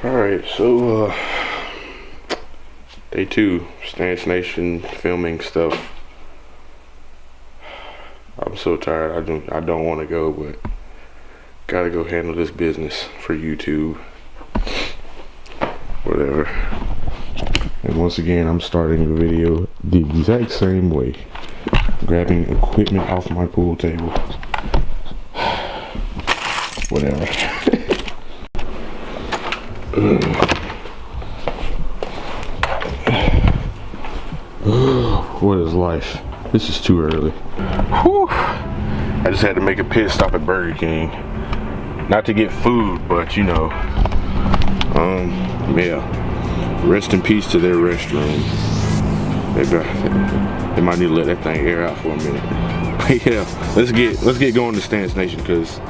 Alright, so day 2, stsancenation filming stuff. I'm so tired. I don't want to go, but gotta go handle this business for YouTube. Whatever. And once again, I'm starting the video the exact same way. Grabbing equipment off my pool table. Whatever. What is life? This is too early. Whew. I just had to make a pit stop at Burger King. Not to get food, but you know. Yeah. Rest in peace to their restroom. They might need to let that thing air out for a minute. But yeah, let's get going to stsancenation because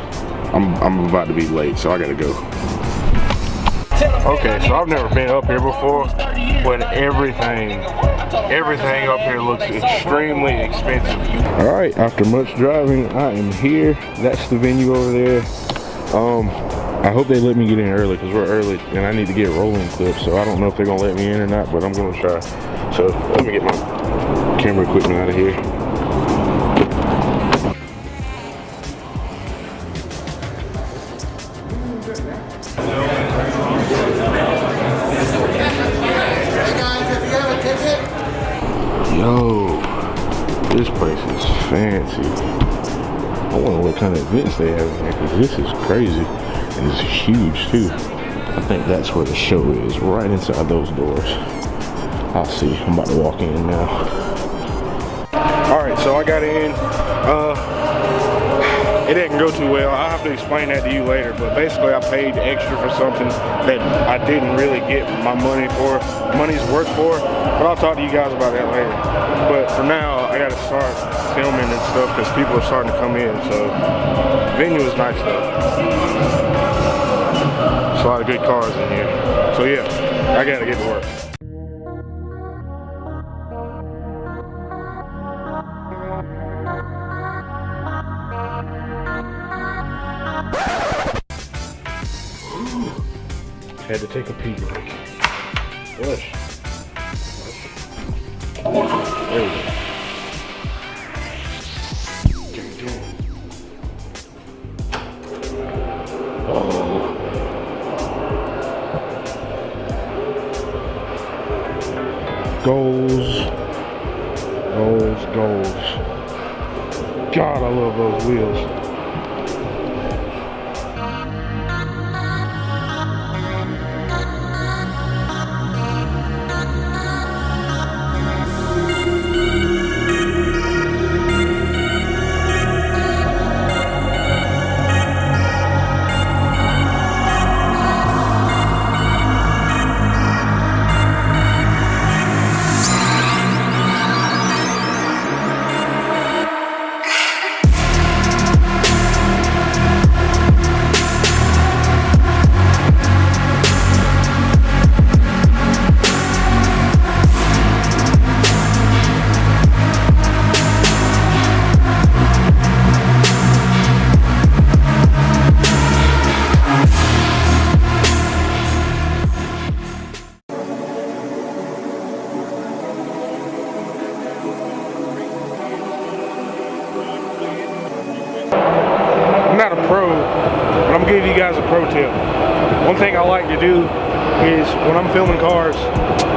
I'm about to be late, so I gotta go. Okay, so I've never been up here before, but everything up here looks extremely expensive. All right, after much driving, I am here. That's the venue over there. I hope they let me get in early because we're early and I need to get rolling clips, so I don't know if they're gonna let me in or not, but I'm gonna try. So let me get my camera equipment out of here. Yo, this place is fancy. I wonder what kind of events they have in here because this is crazy and it's huge too. I think that's where the show is, right inside those doors. I'll see. I'm about to walk in now. Alright, so I got in. It didn't go too well. I'll have to explain that to you later, but basically I paid extra for something that I didn't really get my money's worth for, but I'll talk to you guys about that later. But for now, I gotta start filming and stuff because people are starting to come in, so the venue is nice though. There's a lot of good cars in here. So yeah, I gotta get to work. Had to take a pee break. Flush. There we go. Oh. Goals. God, I love those wheels. I'm not a pro, but I'm gonna give you guys a pro tip. One thing I like to do is when I'm filming cars,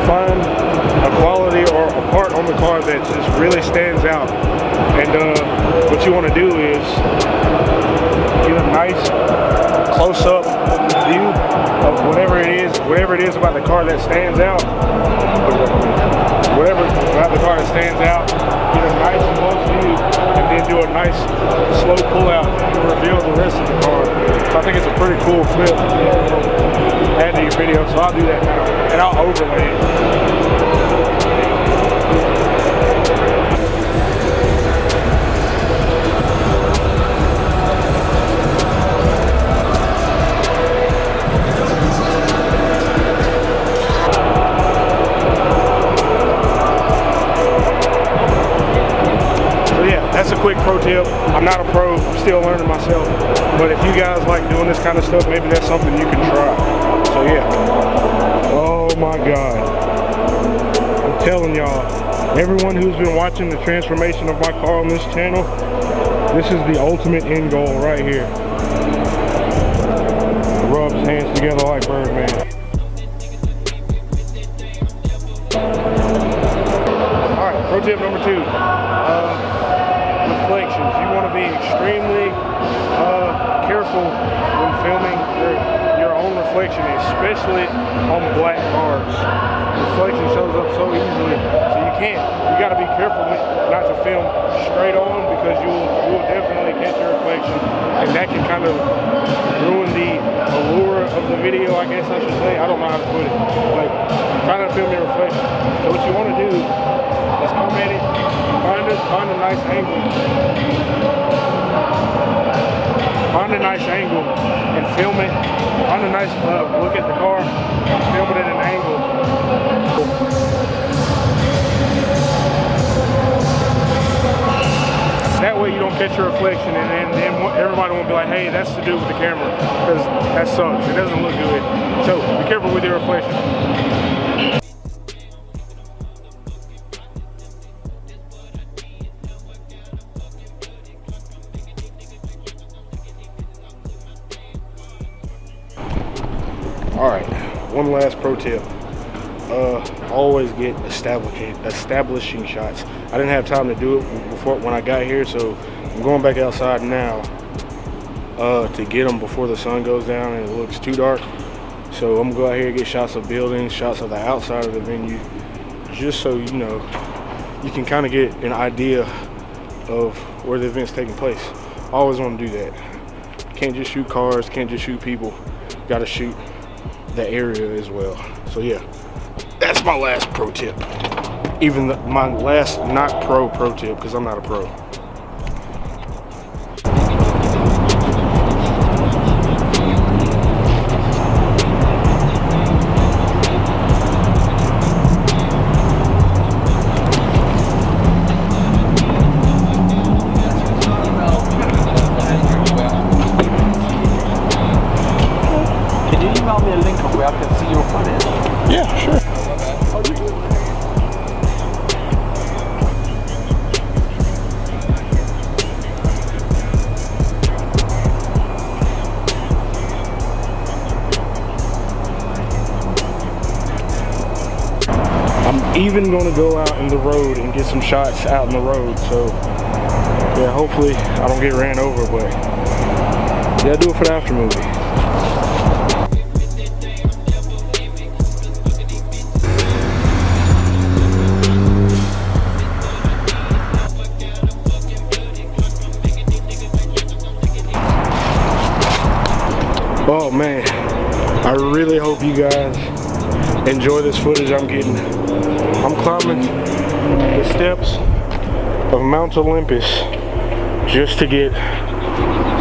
find a quality or a part on the car that just really stands out. And what you want to do is get a nice close-up view of whatever it is about the car that stands out. Whatever about the car that stands out, get a nice close view, and then do a nice slow pull-out to reveal the rest of the car. So I think it's a pretty cool flip to add to your video, so I'll do that now, and I'll overlay it. That's a quick pro tip. I'm not a pro, I'm still learning myself. But if you guys like doing this kind of stuff, maybe that's something you can try. So yeah. Oh my God. I'm telling y'all, everyone who's been watching the transformation of my car on this channel, this is the ultimate end goal right here. Rubs hands together like Birdman. Alright, pro tip number 2. Reflections. You want to be extremely careful when filming your own reflection, especially on black cars. Reflection shows up so easily, so you got to be careful not to film straight on, because you will definitely catch your reflection, and that can kind of ruin the allure of the video, I guess I should say. I don't know how to put it, but try to film your reflection. So what you want to do is come at it, find a nice angle. Find a nice angle and film it. Find a nice look at the car, film it at an angle. That way you don't catch your reflection, and then everybody won't be like, hey, that's to do with the camera, because that sucks. It doesn't look good. So be careful with your reflection. Alright, one last pro tip. Always get establishing shots. I didn't have time to do it before when I got here, so I'm going back outside now to get them before the sun goes down and it looks too dark. So I'm gonna go out here and get shots of buildings, shots of the outside of the venue, just so you know, you can kind of get an idea of where the event's taking place. I always want to do that. Can't just shoot cars, can't just shoot people, gotta shoot the area as well. So yeah, that's my last pro tip. Even my last not pro tip, because I'm not a pro. Can you email me a link of where I can see your footage? Yeah, sure. I'm even going to go out in the road and get some shots out in the road. So yeah, hopefully I don't get ran over, but yeah, do it for the after movie. Oh man, I really hope you guys enjoy this footage I'm getting. I'm climbing the steps of Mount Olympus just to get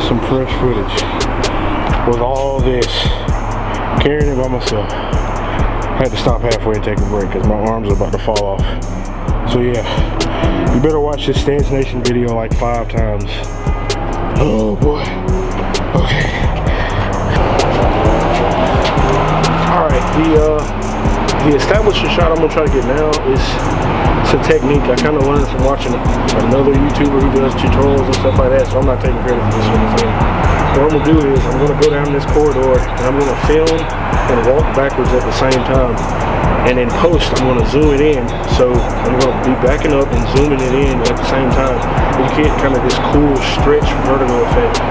some fresh footage with all this, carrying it by myself. I had to stop halfway and take a break because my arms are about to fall off. So yeah, you better watch this stsancenation video like 5 times. Oh boy. Okay. Alright, the establishing shot I'm gonna try to get now is, it's a technique I kind of learned from watching another YouTuber who does tutorials and stuff like that, so I'm not taking credit for this sort of thing. What I'm gonna do is I'm gonna go down this corridor and I'm gonna film and walk backwards at the same time, and in post I'm gonna zoom it in, so I'm gonna be backing up and zooming it in at the same time. You get kind of this cool stretch vertical effect.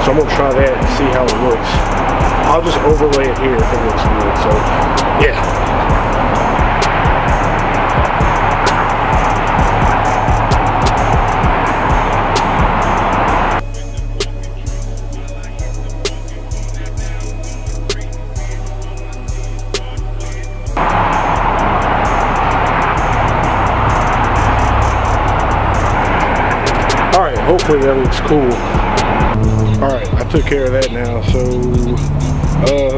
So I'm gonna try that and see how it looks. I'll just overlay it here if it looks good. So yeah. Hopefully that looks cool. Alright, I took care of that now, so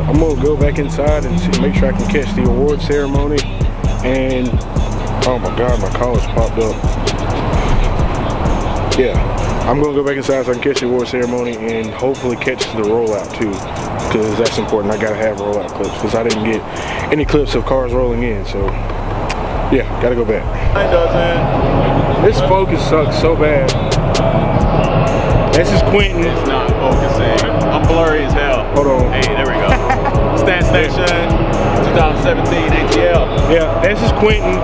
I'm gonna go back inside and see, make sure I can catch the award ceremony. And oh my god, my collar's popped up. Yeah. I'm gonna go back inside so I can catch the award ceremony and hopefully catch the rollout too, because that's important. I gotta have rollout clips because I didn't get any clips of cars rolling in. So yeah, gotta go back. It doesn't. This focus sucks so bad. This is Quentin. It's not focusing. I'm blurry as hell. Hold on. Hey, there we go. StanStation 2017 ATL. Yeah, this is Quentin.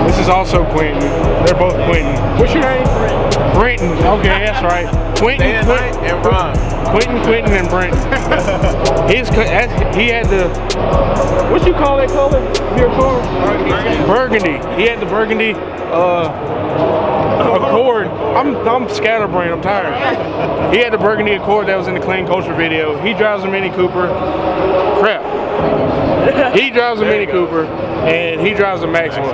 This is also Quentin. They're both Quentin. What's your name? Brenton. Okay, that's right. Quentin, And Ron. Quentin, and Brenton. He had the, what you call that color? Your car? Burgundy. He had the burgundy Accord. I'm scatterbrained. I'm tired. He had the burgundy Accord that was in the Clean Culture video. He drives a Mini Cooper. Crap. He drives a Mini Cooper and he drives a Maxima.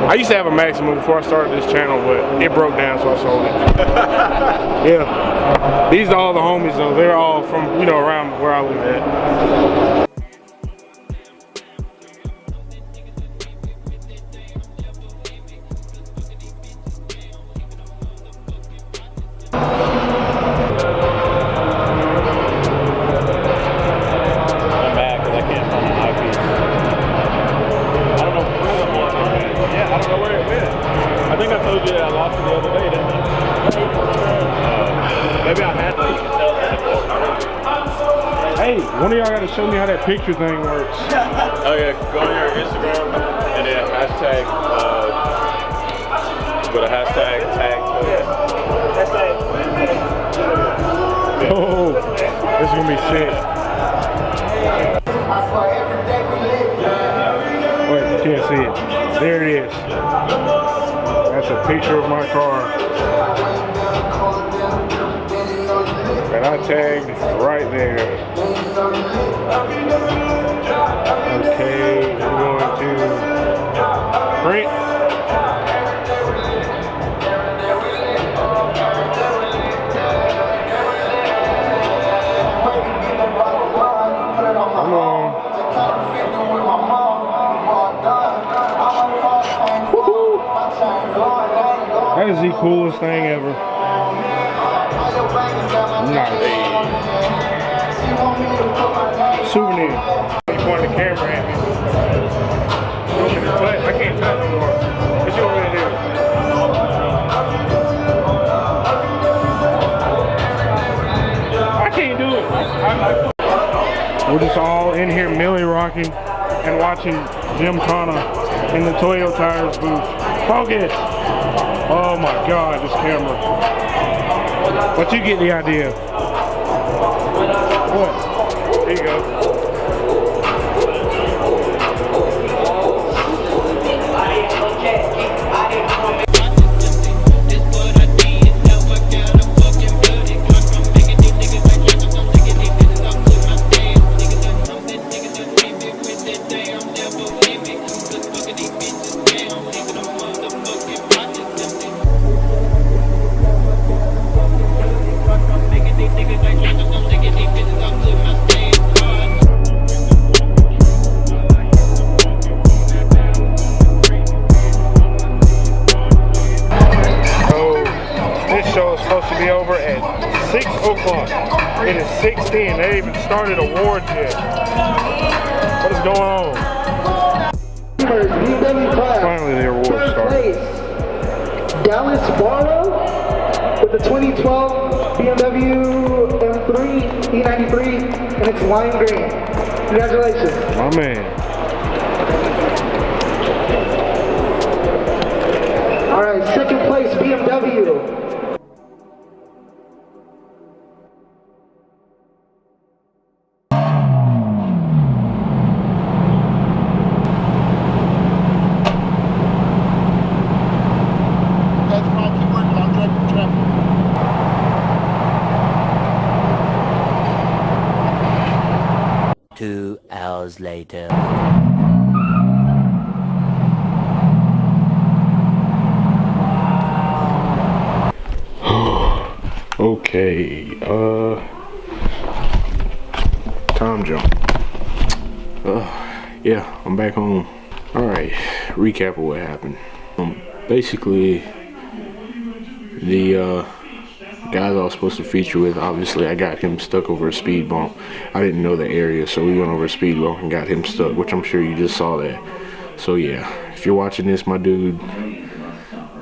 I used to have a Maxima before I started this channel, but it broke down, so I sold it. Yeah. These are all the homies though. They're all from, you know, around where I live at. Hey, one of y'all got to show me how that picture thing works. Oh yeah, go on your Instagram and then hashtag, put a hashtag tag. Oh, this is gonna be sick. Wait, you can't see it. There it is. That's a picture of my car. And I tagged right there. Okay, I'm going to print. Come on. Woo-hoo. That is the coolest thing ever. Nice. Souvenir. He pointed the camera at me. You want me to touch? I can't touch no more. What you want me to do? I can't do it. We're just all in here millie rocking and watching Gymkhana in the Toyo Tires booth. Focus! Oh my God, this camera. But you get the idea. What? There you go. Supposed to be over at 6 o'clock. It is 6:10. They haven't even started awards yet. What is going on? Finally the awards started. Dallas Barlow with the 2012 BMW M3 E93 and it's lime green. Congratulations. My man. Alright, second place BMW. Later. Okay, time jump. Yeah, I'm back home. Alright, recap of what happened. Basically, the guys I was supposed to feature with, obviously I got him stuck over a speed bump. I didn't know the area, so we went over a speed bump and got him stuck, which I'm sure you just saw that. So yeah, if you're watching this, my dude,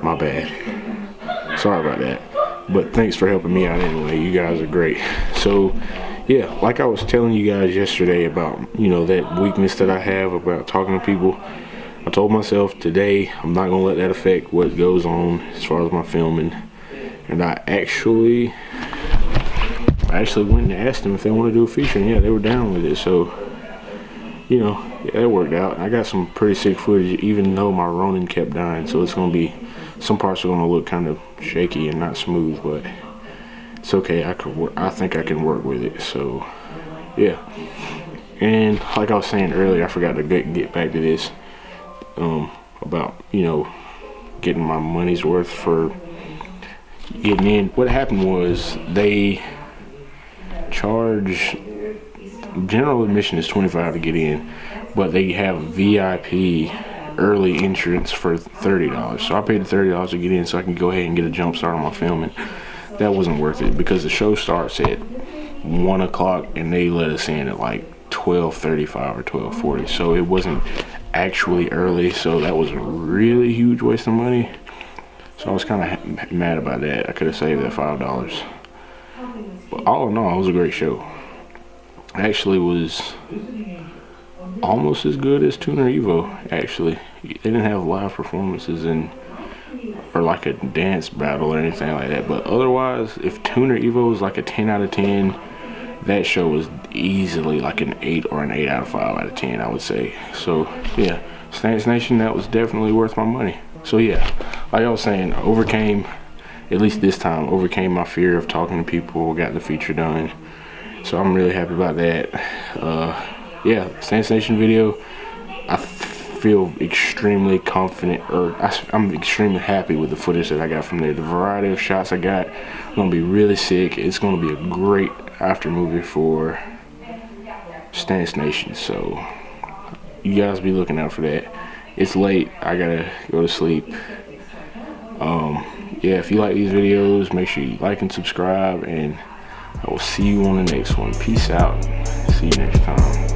my bad. Sorry about that. But thanks for helping me out anyway. You guys are great. So yeah, like I was telling you guys yesterday about, you know, that weakness that I have about talking to people. I told myself today I'm not gonna let that affect what goes on as far as my filming. And I actually went and asked them if they want to do a feature, and yeah, they were down with it. So, you know, yeah, it worked out. I got some pretty sick footage, even though my Ronin kept dying. So it's gonna be, some parts are gonna look kind of shaky and not smooth, but it's okay. I think I can work with it. So yeah. And like I was saying earlier, I forgot to get back to this about, you know, getting my money's worth for getting in. What happened was they charge, general admission is $25 to get in, but they have VIP early entrance for $30. So I paid the $30 to get in so I can go ahead and get a jump start on my filming. That wasn't worth it because the show starts at 1 o'clock and they let us in at like 12:35 or 12:40. So it wasn't actually early, so that was a really huge waste of money. So I was kind of mad about that. I could have saved that $5. But all in all, it was a great show. Actually was almost as good as Tuner Evo. Actually, they didn't have live performances or like a dance battle or anything like that, but otherwise, if Tuner Evo was like a 10 out of 10, that show was easily like an 8 or an 8 out of 5 out of 10, I would say. So yeah, Stsancenation, that was definitely worth my money. So yeah, like I was saying, at least this time, overcame my fear of talking to people, got the feature done. So I'm really happy about that. Yeah, Stsancenation video, I feel extremely confident, or I'm extremely happy with the footage that I got from there. The variety of shots I got, gonna be really sick. It's gonna be a great after movie for Stsancenation. So you guys be looking out for that. It's late, I gotta go to sleep. Yeah, if you like these videos, make sure you like and subscribe, and I will see you on the next one. Peace out. See you next time.